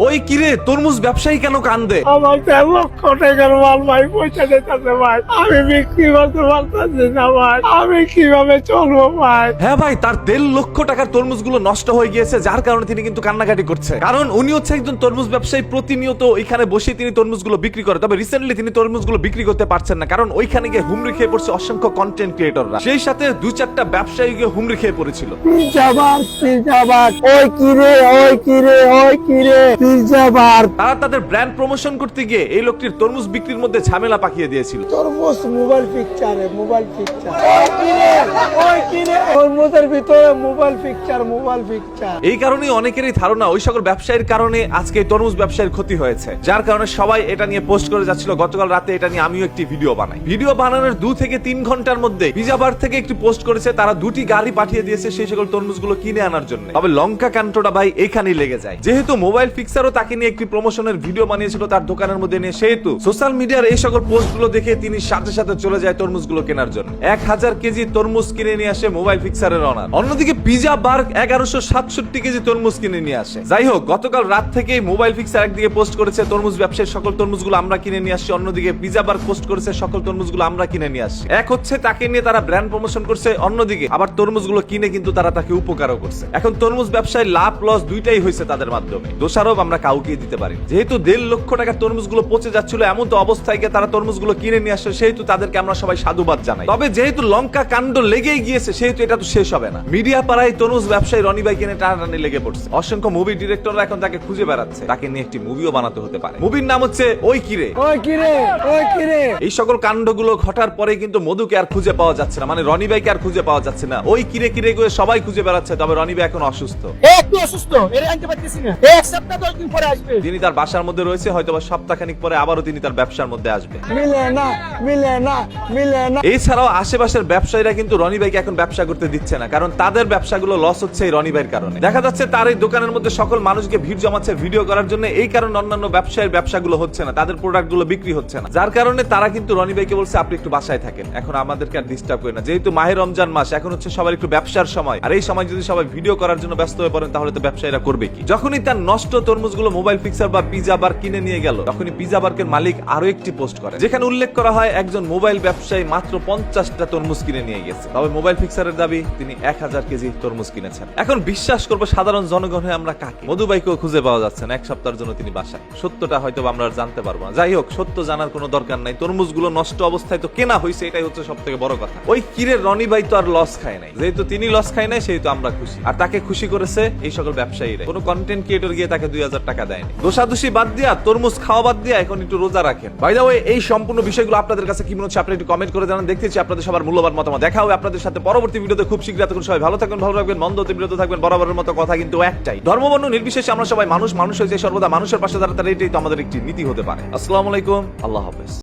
ওই কিরে, তরমুজ ব্যবসায়ী কেন কান্দে? আমার ১৩ লক্ষ টাকার মাল ভাই পয়সা দিতেছে ভাই, আমি বিক্রি করতে পারতেছি না ভাই, আমি কিভাবে চলবো ভাই? হ্যাঁ ভাই, তার ১.৫ লক্ষ টাকার তরমুজগুলো নষ্ট হয়ে গিয়েছে, যার কারণে তিনি কিন্তু কান্নাকাটি করছে। কারণ উনি হচ্ছে একজন তরমুজ ব্যবসায়ী, প্রতিনিয়ত ওইখানে বসে তিনি তরমুজগুলো বিক্রি করে। তবে রিসেন্টলি তিনি তরমুজগুলো বিক্রি করতে পারছেন না, কারণ ওইখানে গিয়ে হুমড়ি খেয়ে পড়ছে অসংখ্য কন্টেন্ট ক্রিয়েটররা। সেই সাথে ২-৪টা ব্যবসায়ী গিয়ে হুমড়ি খেয়ে পড়েছিল। পিজ্জাবাদ, ওই কিরে, ওই কিরে, ওই কিরে, পিজ্জাবাদ। তারা তাদের ব্র্যান্ড প্রমোশন করতে গিয়ে এই লোকটির তরমুজ বিক্রির মধ্যে ঝামেলা পাকিয়ে দিয়েছিল। তরমুজ মোবাইল পিকচারে, মোবাইল পিকচার, ওই কিরে, ওই কিরে, তরমুজের ভিতরে মোবাইল পিকচার, মোবাইল পিকচার। এই কারণেই অনেকেরই ধারণা ওই সকল ব্যবসায়ীর কারণে আজকে এই তরমুজ ব্যবসায়ীর ক্ষতি হয়েছে, যার কারণে সবাই এটা নিয়ে পোস্ট করে যাচ্ছিল। গতকাল রাতে এটা নিয়ে আমিও একটি ভিডিও বানাই। ভিডিও বানানোর 2 থেকে 3 ঘন্টার মধ্যে পিজাবার থেকে একটি পোস্ট করেছে, তারা 2টি গাড়ি পাঠিয়ে দিয়েছে সেই সকল তরমুজগুলো কিনে আনার জন্য। তবে লঙ্কা কান্টটা ভাই এখানেই লেগে যায়। যেহেতু মোবাইল ফিক্সারও তাকে নিয়ে একটি প্রমোশনের ভিডিও বানিয়েছিল তার দোকানের মধ্যে নিয়ে, সেহেতু সোশ্যাল মিডিয়ার এই সকল পোস্টগুলো দেখে তিনি সাথে সাথে চলে যায় তরমুজগুলো কেনার জন্য। 1000 কেজি তরমুজ কিনে নিয়ে আসে মোবাইল ফিক্সারের অনার। অন্যদিকে পিজা বার 1167 কেজি তরমুজ কিনে নিয়ে আসে। যাই হোক, গতকাল রাত থেকে মোবাইল ফিক্সার একদিকে পোস্ট করেছে তরমুজ ব্যবসায়ীর সকল তরমুজগুলো আমরা কিনে নিয়ে আসছি, অন্যদিকে পিজা বার পোস্ট করেছে সকল তরমুজগুলো আমরা কিনে নিয়ে আসছি। এক হচ্ছে তাকে নিয়ে তারা ব্র্যান্ড প্রমোশন করছে, অন্যদিকে আবার তরমুজগুলো কিনে কিন্তু তারা তাকে উপকারও করছে। এখন তরমুজ ব্যবসায় লাভ লস দুইটাই হয়েছে তাদের মাধ্যমে, দোষারোপ আমরা কাউকে দিতে পারি। যেহেতু 1.5 লক্ষ টাকার তরমুজগুলো পচে যাচ্ছিল, এমন তো অবস্থায় গিয়ে তারা তরমুজগুলো কিনে নিয়ে আসছে, সেহেতু তাদেরকে আমরা সবাই সাধুবাদ জানাই। তবে যেহেতু লঙ্কা কাণ্ড লেগেই গিয়েছে, সেহেতু এটা তো শেষ হবে না। মিডিয়া পাড়ায় তরমুজ ব্যবসায়ী রনি ভাই কিনে টানাটানি লেগে পড়ছে। অসংখ্য মুভি ডিরেক্টররা এখন তাকে খুঁজে বেড়াচ্ছে, তাকে নিয়ে একটি মুভিও বানাতে হতে পারে। মুভির নাম হচ্ছে ওই কিরে, ওই কিরে, ওই কিরে। এই সকল কাণ্ডগুলো ঘটার পরে কিন্তু মধুকে আর খুঁজে পাওয়া যাচ্ছে না, মানে রনি ভাইকে আর খুঁজে পাওয়া যাচ্ছে না। ওই কিরে কিরে করে সবাই খুঁজে বেড়াচ্ছে, তবে রনি ভাই এখন অসুস্থ। একটু অসুস্থ, এর আনতে পারতেছি না, এক সপ্তাহ 10 দিন পরে আসবে। তিনি তার বাসার মধ্যে রয়েছে, হয়তো বা সপ্তাহখানিক পরে আবারও তিনি তার ব্যবসার মধ্যে আসবে। মিলে না, মিলে না, মিলে না। এছাড়াও আশেপাশের ব্যবসায়ীরা কিন্তু রনি ভাইকে এখন ব্যবসা করতে দিচ্ছে না, কারণ তাদের ব্যবসাগুলো লস হচ্ছে এই রনি ভাইয়ের কারণে। দেখা যাচ্ছে তার এই দোকানের মধ্যে সকল মানুষকে ভিড় জমাচ্ছে ভিডিও করার জন্য, এই কারণে অন্যান্য ব্যবসায়ীর ব্যবসাগুলো হচ্ছে না, তাদের প্রোডাক্টগুলো বিক্রি হচ্ছে না, যার কারণে তারা কিন্তু রনি ভাইকে বলছে আপনি একটু বাসায় থাকেন, এখন আমাদেরকে আর ডিস্টার্ব করেন না। যেহেতু মাহে রমজান মাস, এখন হচ্ছে সবার একটু ব্যবসার সময়, আর এই সময় যদি সবাই ভিডিও করার জন্য ব্যস্ত হয়ে পড়েন তাহলে তো ব্যবসায়ীরা করবে কি? যখনই তার নষ্ট তরমুজগুলো মোবাইল ফিক্সার বা পিজা বার কিনে নিয়ে গেল, তখনই পিজা বার্কের মালিক আরো একটি পোস্ট করে, যেখানে উল্লেখ করা হয় একজন মোবাইল ব্যবসায়ী মাত্র 50টা তরমুজ কিনে নিয়ে গেছে। তবে মোবাইল ফিক্সারের দাবি তিনি 1000 কেজি তরমুজ কিনেছেন। এখন বিশ্বাস করবো সাধারণ জনগণ হয়ে আমরা কাকে? মধু ভাইকেও খুঁজে পাওয়া যাচ্ছে না, 1 সপ্তাহের জন্য তিনি বাসায়। সত্যটা হয়তো আমরা আর জানতে পারবো না। যাই হোক, সত্য জানার কোনো দরকার নাই, তরমুজগুলো নষ্ট অবস্থায় তো কেনা হয়েছে, এটাই হচ্ছে সব থেকে বড় কথা। ওই কিরের রনি ভাই তো আর লস খায় নাই, যেহেতু তিনি লস খায় নাই সেহেতু আমরা খুশি, আর তাকে খুশি করেছে এই সকল ব্যবসায়ীরা। কোনো কন্টেন্ট ক্রিয়েটর গিয়ে তাকে 2000 টাকা দেয়নি। দোষাদোষী বাদ দিয়া, তরমুজ খাওয়া বাদ দিয়া এখন একটু রোজা রাখেন। বাই দ্য ওয়ে, এই সম্পূর্ণ বিষয়গুলো আপনাদের কাছে কি মনে হচ্ছে আপনি একটু কমেন্ট করে জানান। দেখতেছি আপনাদের সবার মূল্যবান মতামত। দেখা হবে আপনাদের সাথে পরবর্তী ভিডিওতে খুব শীঘ্রই। তখন সবাই ভালো থাকবেন, ভালো রাখবেন, মন্দ হতে বিরত থাকবেন। বরাবরের মতো কথা কিন্তু একটাই, ধর্মবর্ণ নির্বিশেষে আমরা সবাই মানুষ, মানুষ হয়েছে সর্বদা মানুষের পাশে দাঁড়াতে, এটাই তো আমাদের একটি নীতি হতে পারে। আসসালামু আলাইকুম, আল্লাহ হাফেজ।